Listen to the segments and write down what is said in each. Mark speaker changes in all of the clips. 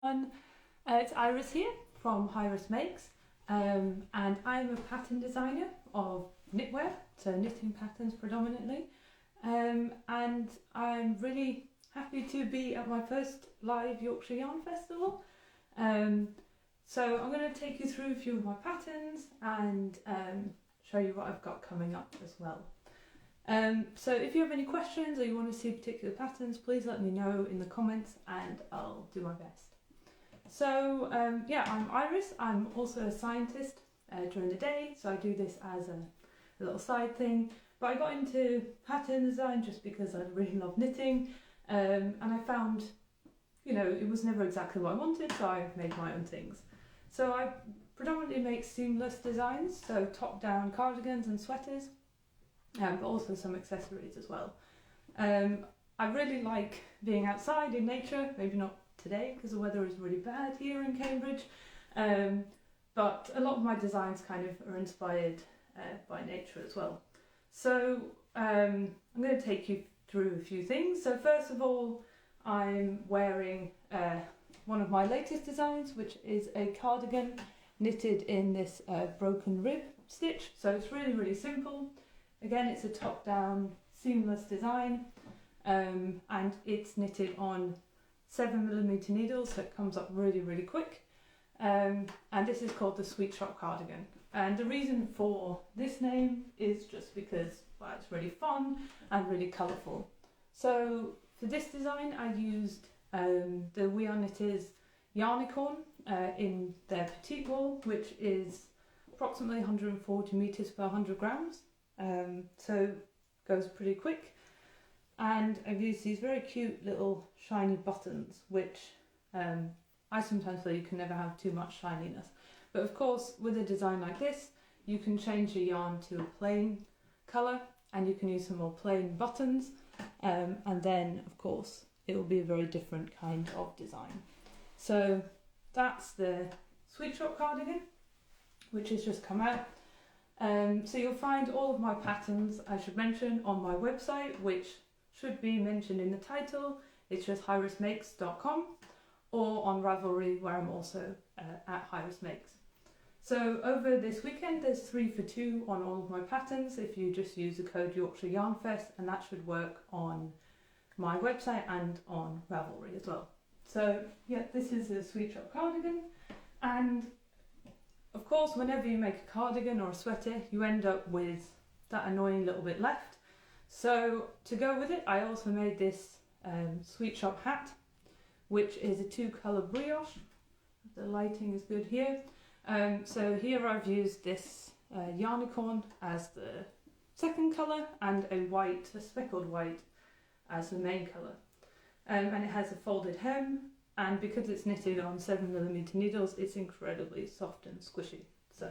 Speaker 1: everyone, it's Iris here from HirisMakes, and I'm a pattern designer of knitwear, so knitting patterns predominantly, and I'm really happy to be at my first live Yorkshire Yarn Festival. So I'm going to take you through a few of my patterns and show you what I've got coming up as well. So if you have any questions or you want to see particular patterns, please let me know in the comments and I'll do my best. So yeah, I'm Iris. I'm also a scientist during the day, so I do this as a little side thing. But I got into pattern design just because I really love knitting, and I found, you know, it was never exactly what I wanted, so I made my own things. So I predominantly make seamless designs, so top-down cardigans and sweaters. But also some accessories as well. I really like being outside in nature, maybe not today because the weather is really bad here in Cambridge, but a lot of my designs kind of are inspired by nature as well. So I'm going to take you through a few things. So first of all, I'm wearing one of my latest designs, which is a cardigan knitted in this broken rib stitch. So it's really, really simple. Again, it's a top-down seamless design, and it's knitted on 7mm needles, so it comes up really, really quick. And this is called the Sweet Shop Cardigan. And the reason for this name is just because, well, it's really fun and really colourful. So for this design, I used the We Are Knitters Yarnicorn in their petite wool, which is approximately 140 metres per 100 grams. So goes pretty quick, and I've used these very cute little shiny buttons, which I sometimes feel you can never have too much shininess, but of course with a design like this you can change your yarn to a plain colour and you can use some more plain buttons, and then of course it will be a very different kind of design. So that's the Sweet Shop Cardigan, which has just come out. So you'll find all of my patterns, I should mention, on my website, which should be mentioned in the title. It's just HirisMakes.com, or on Ravelry, where I'm also at HirisMakes. So over this weekend, there's 3 for 2 on all of my patterns if you just use the code Yorkshire Yarn Fest, and that should work on my website and on Ravelry as well. So yeah, this is a Sweet Shop Cardigan, and of course, whenever you make a cardigan or a sweater, you end up with that annoying little bit left. So to go with it, I also made this Sweet Shop hat, which is a 2-colour brioche. The lighting is good here. So here I've used this Yarnicorn as the second colour and a speckled white as the main colour. And it has a folded hem. And because it's knitted on 7mm needles, it's incredibly soft and squishy. So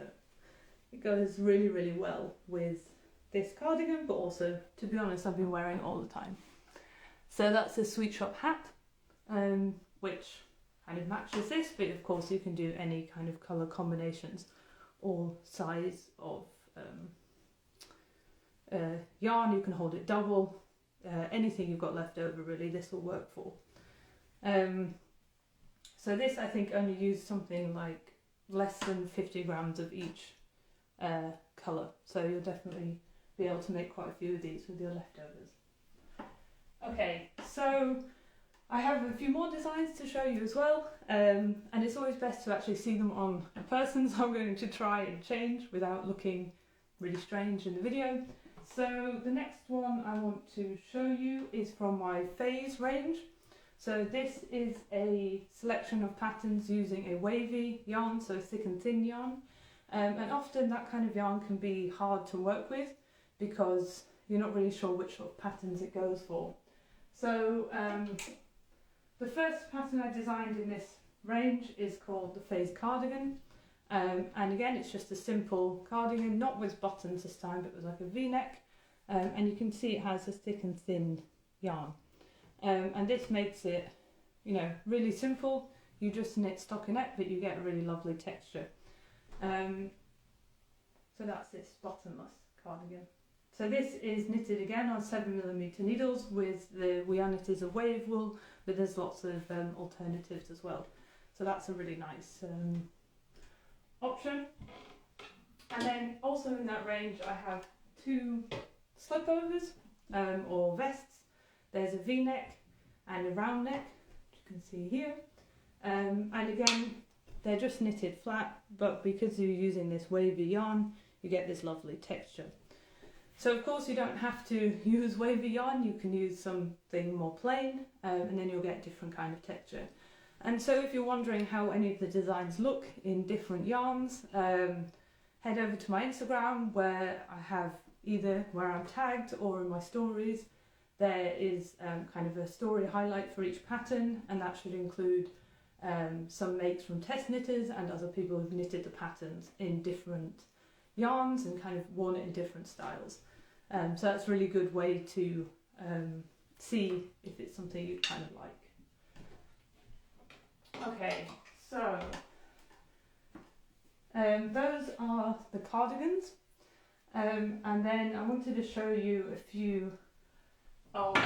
Speaker 1: it goes really, really well with this cardigan, but also, to be honest, I've been wearing all the time. So that's a Sweet Shop hat, which kind of matches this, but of course you can do any kind of colour combinations or size of yarn. You can hold it double, anything you've got left over really, this will work for. So this I think only used something like less than 50 grams of each colour, so you'll definitely be able to make quite a few of these with your leftovers. Okay, so I have a few more designs to show you as well, and it's always best to actually see them on a person, so I'm going to try and change without looking really strange in the video. So the next one I want to show you is from my Phase range. So this is a selection of patterns using a wavy yarn, so thick and thin yarn, and often that kind of yarn can be hard to work with because you're not really sure which sort of patterns it goes for. So the first pattern I designed in this range is called the Phase Cardigan, and again it's just a simple cardigan, not with buttons this time but with like a V-neck, and you can see it has a thick and thin yarn. And this makes it, you know, really simple. You just knit stockinette, but you get a really lovely texture. So that's this bottomless cardigan. So this is knitted again on 7mm needles with the We Are Knitters a wave wool, but there's lots of alternatives as well. So that's a really nice option. And then also in that range I have two slipovers or vests. There's a V-neck and a round neck, which you can see here. And again, they're just knitted flat, but because you're using this wavy yarn, you get this lovely texture. So of course you don't have to use wavy yarn, you can use something more plain, and then you'll get different kind of texture. And so if you're wondering how any of the designs look in different yarns, head over to my Instagram, where I have either where I'm tagged or in my stories, there is kind of a story highlight for each pattern, and that should include some makes from test knitters and other people who've knitted the patterns in different yarns and kind of worn it in different styles. So that's a really good way to see if it's something you kind of like. Okay, so those are the cardigans, and then I wanted to show you a few of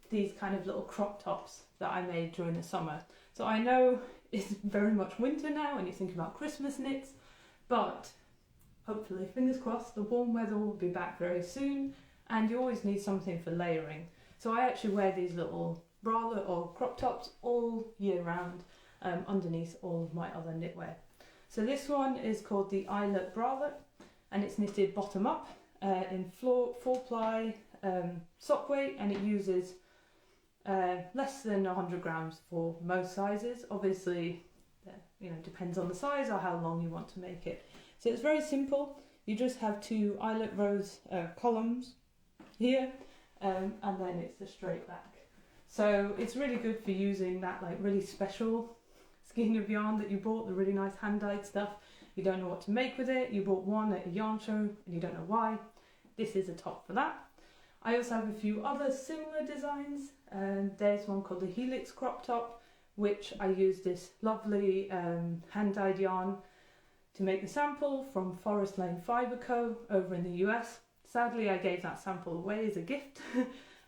Speaker 1: these kind of little crop tops that I made during the summer. So I know it's very much winter now and you think about Christmas knits, but hopefully, fingers crossed, the warm weather will be back very soon, and you always need something for layering. So I actually wear these little bralette or crop tops all year round underneath all of my other knitwear. So this one is called the eyelet bralette, and it's knitted bottom up in 4-ply sock weight, and it uses less than 100 grams for most sizes. Obviously, depends on the size or how long you want to make it. So it's very simple. You just have two eyelet rows columns here, and then it's a straight back. So it's really good for using that like really special skein of yarn that you bought, the really nice hand-dyed stuff. You don't know what to make with it. You bought one at a yarn show and you don't know why. This is a top for that. I also have a few other similar designs. There's one called the Helix crop top, which I use this lovely hand-dyed yarn to make the sample from Forest Lane Fibre Co. over in the US. Sadly, I gave that sample away as a gift,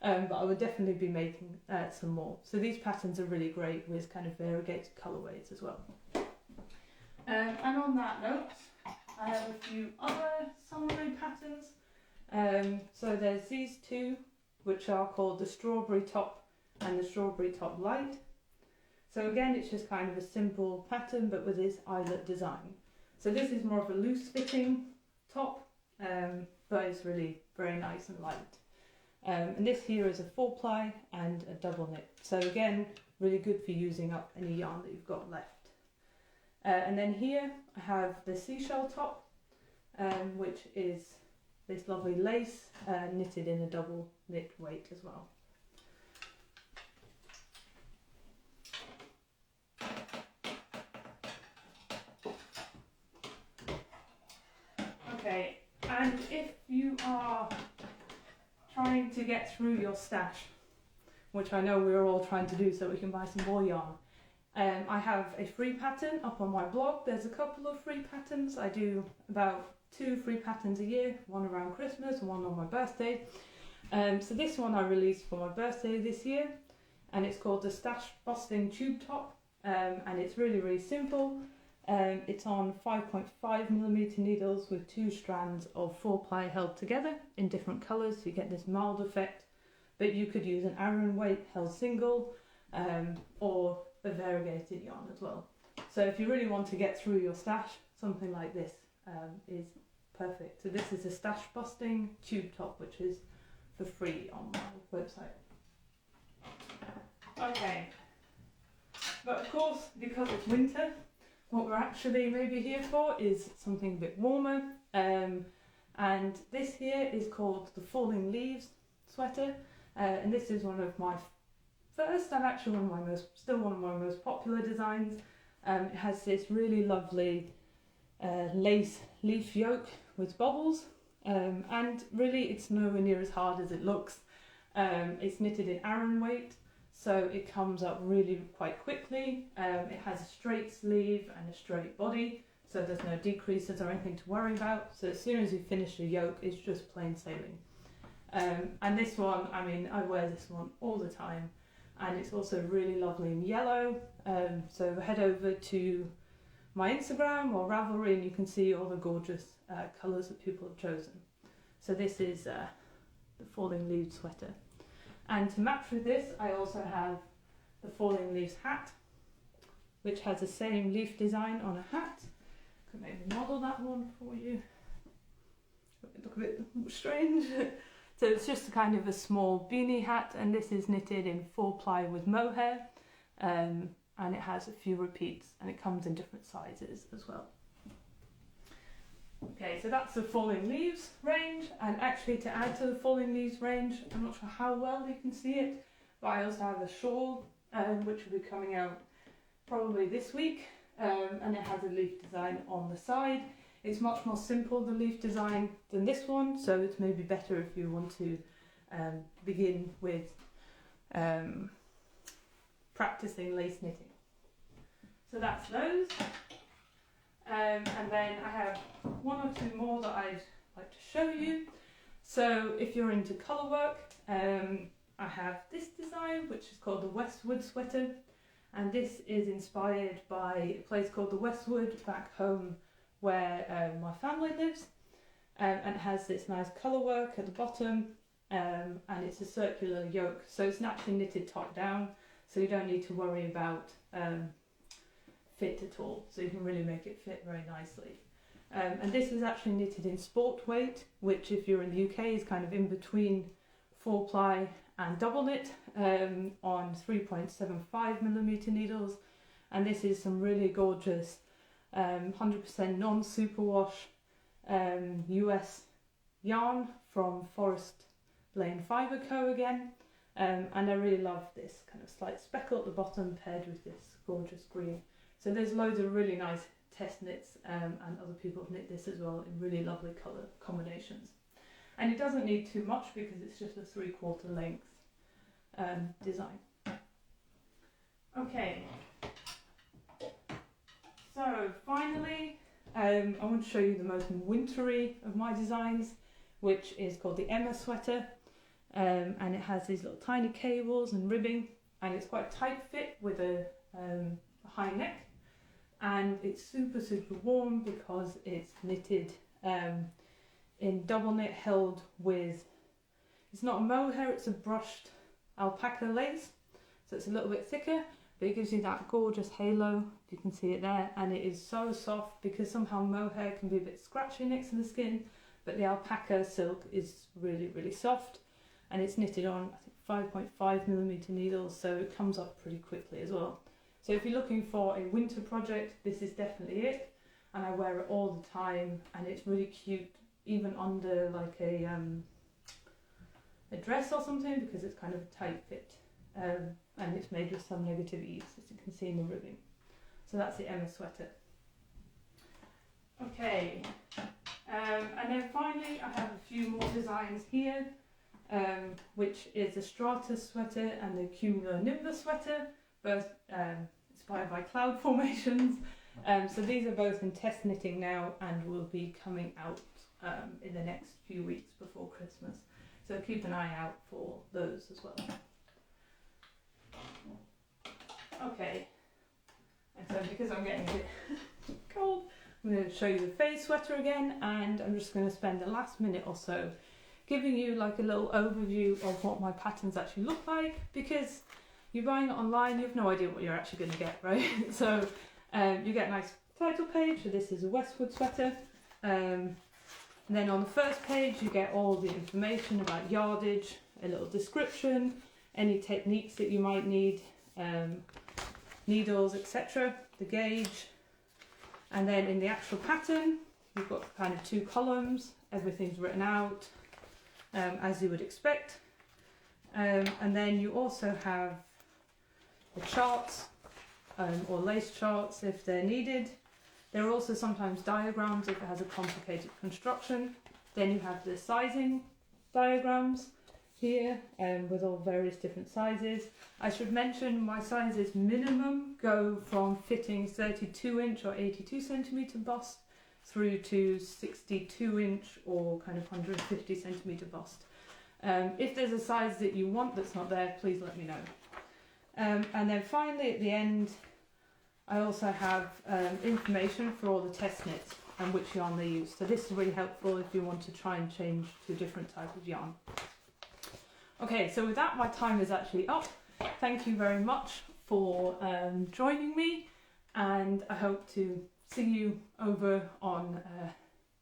Speaker 1: but I would definitely be making some more. So these patterns are really great with kind of variegated colourways as well. And on that note, I have a few other summery patterns. So there's these two, which are called the Strawberry Top and the Strawberry Top Light. So again, it's just kind of a simple pattern, but with this eyelet design. So this is more of a loose fitting top, but it's really very nice and light. And this here is a 4-ply and a double knit. So again, really good for using up any yarn that you've got left. And then here I have the seashell top, which is this lovely lace knitted in a double knit weight as well. Okay, and if you are trying to get through your stash, which I know we're all trying to do so we can buy some more yarn, I have a free pattern up on my blog. There's a couple of free patterns. I do about 2 free patterns a year, one around Christmas and one on my birthday. So this one I released for my birthday this year, and it's called the Bustling Tube top, and it's really, really simple. It's on 5.5mm needles with 2 strands of 4-ply held together in different colours, so you get this mild effect. But you could use an Aran weight held single, or a variegated yarn as well. So if you really want to get through your stash, something like this is perfect. So this is a Stash Busting Tube top, which is for free on my website. Okay, but of course, because it's winter, what we're actually maybe here for is something a bit warmer, and this here is called the Falling Leaves sweater, and this is one of my first and actually one of my most popular designs. It has this really lovely lace leaf yoke with bubbles, and really it's nowhere near as hard as it looks. It's knitted in Aran weight, so it comes up really quite quickly. It has a straight sleeve and a straight body, so there's no decreases or anything to worry about. So as soon as you finish the yoke, it's just plain sailing. And this one, I mean, I wear this one all the time. and it's also really lovely in yellow. So head over to my Instagram or Ravelry and you can see all the gorgeous colours that people have chosen. So this is the falling leaves sweater. And to match with this, I also have the falling leaves hat, which has the same leaf design on a hat. Could maybe model that one for you. It look a bit strange. So it's just a kind of a small beanie hat, and this is knitted in 4-ply with mohair, and it has a few repeats, and it comes in different sizes as well. Okay, so that's the falling leaves range, and actually to add to the falling leaves range, I'm not sure how well you can see it, but I also have a shawl, which will be coming out probably this week, and it has a leaf design on the side. It's much more simple, the leaf design, than this one, so it's maybe better if you want to begin with practicing lace knitting. So that's those. And then I have one or two more that I'd like to show you. So if you're into colour work, I have this design, which is called the Westwood Sweater, and this is inspired by a place called the Westwood back home where my family lives, and it has this nice colour work at the bottom, and it's a circular yoke, so it's naturally knitted top down, so you don't need to worry about fit at all, so you can really make it fit very nicely. And this is actually knitted in sport weight, which if you're in the UK is kind of in between 4-ply and double knit, on 3.75mm needles, and this is some really gorgeous 100% non-superwash US yarn from Forest Lane Fibre Co. again, and I really love this kind of slight speckle at the bottom paired with this gorgeous green. So there's loads of really nice test knits, and other people have knit this as well in really lovely colour combinations. And it doesn't need too much because it's just a 3/4 length design. Okay. So finally, I want to show you the most wintry of my designs, which is called the Emma sweater, and it has these little tiny cables and ribbing, and it's quite a tight fit with a high neck, and it's super warm because it's knitted in double knit held with, it's not a mohair, it's a brushed alpaca lace, so it's a little bit thicker. But it gives you that gorgeous halo, if you can see it there, and it is so soft because somehow mohair can be a bit scratchy next to the skin, but the alpaca silk is really soft, and it's knitted on I think 5.5mm needles, so it comes up pretty quickly as well. So if you're looking for a winter project, this is definitely it, and I wear it all the time, and it's really cute even under like a dress or something because it's kind of a tight fit. And it's made with some negative ease, as you can see in the ribbing. So that's the Emma sweater. Okay, and then finally I have a few more designs here, which is the Stratus sweater and the Cumulonimbus sweater, both inspired by cloud formations. So these are both in test knitting now and will be coming out in the next few weeks before Christmas. So keep an eye out for those as well. Okay, and so because I'm getting a bit cold, I'm going to show you the Phase sweater again, and I'm just going to spend the last minute or so giving you like a little overview of what my patterns actually look like, because you're buying it online, you have no idea what you're actually going to get, right? So you get a nice title page, so this is a Westwood sweater, and then on the first page you get all the information about yardage, a little description, any techniques that you might need, needles, etc., the gauge, and then in the actual pattern you've got kind of 2 columns, everything's written out as you would expect, and then you also have the charts or lace charts if they're needed. There are also sometimes diagrams if it has a complicated construction. Then you have the sizing diagrams here with all various different sizes. I should mention my sizes minimum go from fitting 32-inch or 82cm bust through to 62-inch or kind of 150cm bust. If there's a size that you want that's not there, please let me know. And then finally at the end, I also have information for all the test knits and which yarn they use. So this is really helpful if you want to try and change to a different type of yarn. Okay, so with that, my time is actually up. Thank you very much for joining me, and I hope to see you over on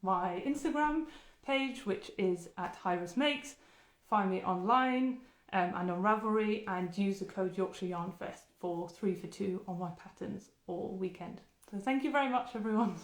Speaker 1: my Instagram page, which is at HirisMakes. Find me online and on Ravelry, and use the code Yorkshire Yarn Fest for 3 for 2 on my patterns all weekend. So thank you very much, everyone.